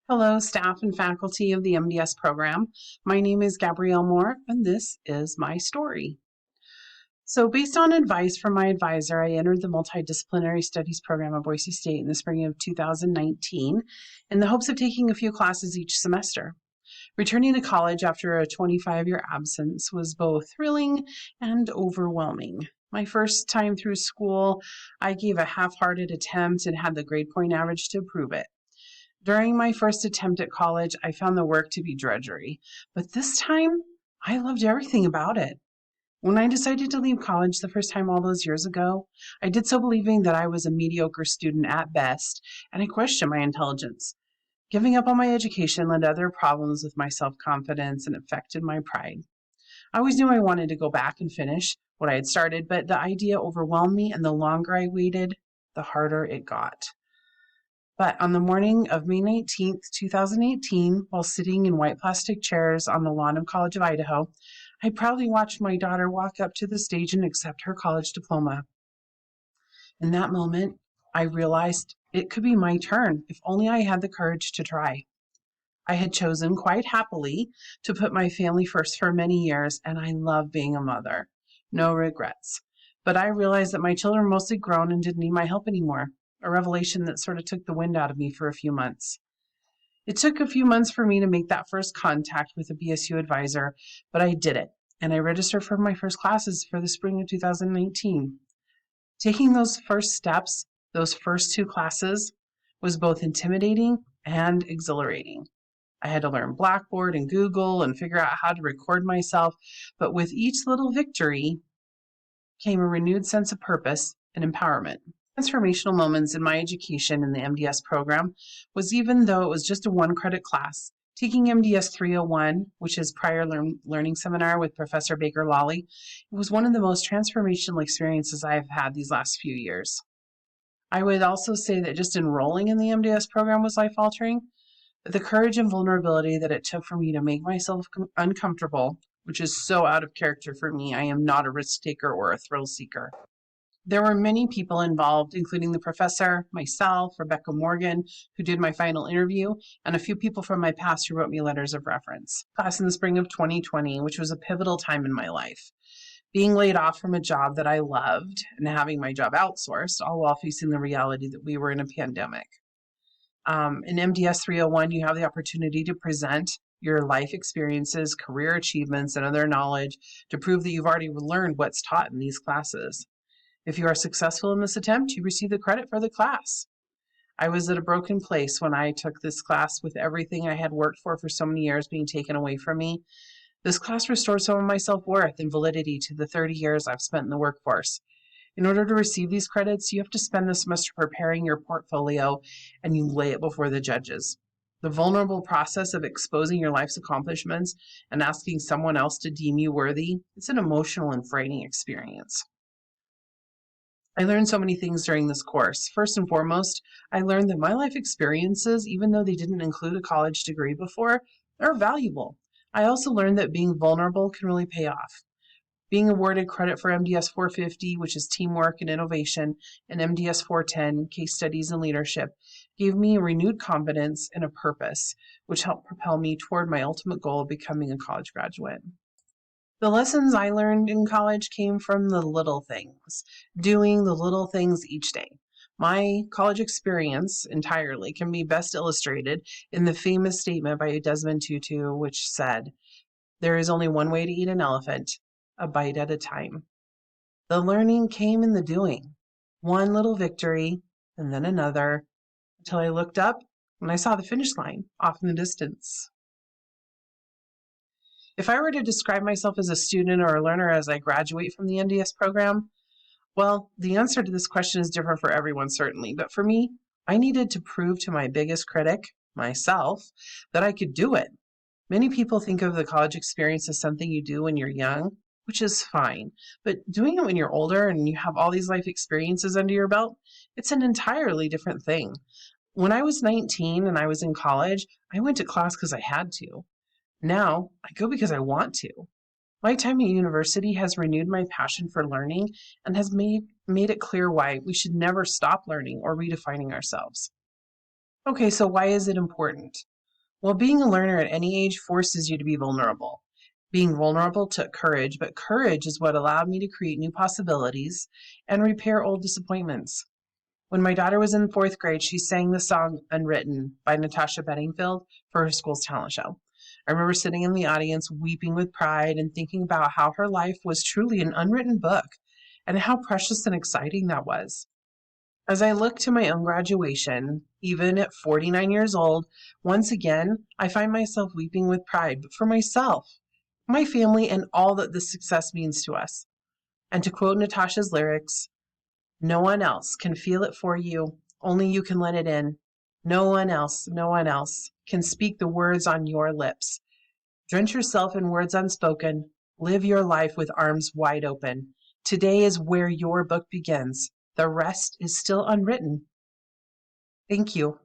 Hello, staff and faculty of the MDS program. My name is Gabrielle Moore, and this is my story. So based on advice from my advisor, I entered the Multidisciplinary Studies program at Boise State in the spring of 2019 in the hopes of taking a few classes each semester. Returning to college after a 25-year absence was both thrilling and overwhelming. My first time through school, I gave a half-hearted attempt and had the grade point average to prove it. During my first attempt at college, I found the work to be drudgery, but this time I loved everything about it. When I decided to leave college the first time all those years ago, I did so believing that I was a mediocre student at best, and I questioned my intelligence. Giving up on my education led to other problems with my self-confidence and affected my pride. I always knew I wanted to go back and finish what I had started, but the idea overwhelmed me, and the longer I waited, the harder it got. But on the morning of May 19th, 2018, while sitting in white plastic chairs on the lawn of College of Idaho, I proudly watched my daughter walk up to the stage and accept her college diploma. In that moment, I realized it could be my turn if only I had the courage to try. I had chosen quite happily to put my family first for many years, and I love being a mother. No regrets. But I realized that my children were mostly grown and didn't need my help anymore. A revelation that sort of took the wind out of me for a few months. It took a few months for me to make that first contact with a BSU advisor, but I did it, and I registered for my first classes for the spring of 2019. Taking those first steps, those first two classes, was both intimidating and exhilarating. I had to learn Blackboard and Google and figure out how to record myself, but with each little victory came a renewed sense of purpose and empowerment. Transformational moments in my education in the MDS program was, even though it was just a one-credit class, taking MDS 301, which is Prior Learning Seminar with Professor Baker Lawley, it was one of the most transformational experiences I have had these last few years. I would also say that just enrolling in the MDS program was life-altering, but the courage and vulnerability that it took for me to make myself uncomfortable, which is so out of character for me. I am not a risk taker or a thrill seeker. There were many people involved, including the professor, myself, Rebecca Morgan, who did my final interview, and a few people from my past who wrote me letters of reference. Class in the spring of 2020, which was a pivotal time in my life. Being laid off from a job that I loved and having my job outsourced, all while facing the reality that we were in a pandemic. In MDS 301, you have the opportunity to present your life experiences, career achievements, and other knowledge to prove that you've already learned what's taught in these classes. If you are successful in this attempt, you receive the credit for the class. I was at a broken place when I took this class, with everything I had worked for so many years being taken away from me. This class restored some of my self-worth and validity to the 30 years I've spent in the workforce. In order to receive these credits, you have to spend the semester preparing your portfolio, and you lay it before the judges. The vulnerable process of exposing your life's accomplishments and asking someone else to deem you worthy, it's an emotional and frightening experience. I learned so many things during this course. First and foremost, I learned that my life experiences, even though they didn't include a college degree before, are valuable. I also learned that being vulnerable can really pay off. Being awarded credit for MDS 450, which is teamwork and innovation, and MDS 410, case studies and leadership, gave me a renewed confidence and a purpose, which helped propel me toward my ultimate goal of becoming a college graduate. The lessons I learned in college came from the little things, doing the little things each day. My college experience entirely can be best illustrated in the famous statement by Desmond Tutu, which said, "There is only one way to eat an elephant, a bite at a time." The learning came in the doing, one little victory and then another, until I looked up and I saw the finish line off in the distance. If I were to describe myself as a student or a learner as I graduate from the MDS program, well, the answer to this question is different for everyone, certainly. But for me, I needed to prove to my biggest critic, myself, that I could do it. Many people think of the college experience as something you do when you're young, which is fine. But doing it when you're older and you have all these life experiences under your belt, it's an entirely different thing. When I was 19 and I was in college, I went to class because I had to. Now, I go because I want to. My time at university has renewed my passion for learning and has made it clear why we should never stop learning or redefining ourselves. Okay, so why is it important? Well, being a learner at any age forces you to be vulnerable. Being vulnerable took courage, but courage is what allowed me to create new possibilities and repair old disappointments. When my daughter was in fourth grade, she sang the song Unwritten by Natasha Bedingfield for her school's talent show. I remember sitting in the audience weeping with pride and thinking about how her life was truly an unwritten book and how precious and exciting that was. As I look to my own graduation, even at 49 years old, once again, I find myself weeping with pride, but for myself, my family, and all that this success means to us. And to quote Natasha's lyrics, no one else can feel it for you, only you can let it in. No one else can speak the words on your lips. Drench yourself in words unspoken. Live your life with arms wide open. Today is where your book begins. The rest is still unwritten. Thank you.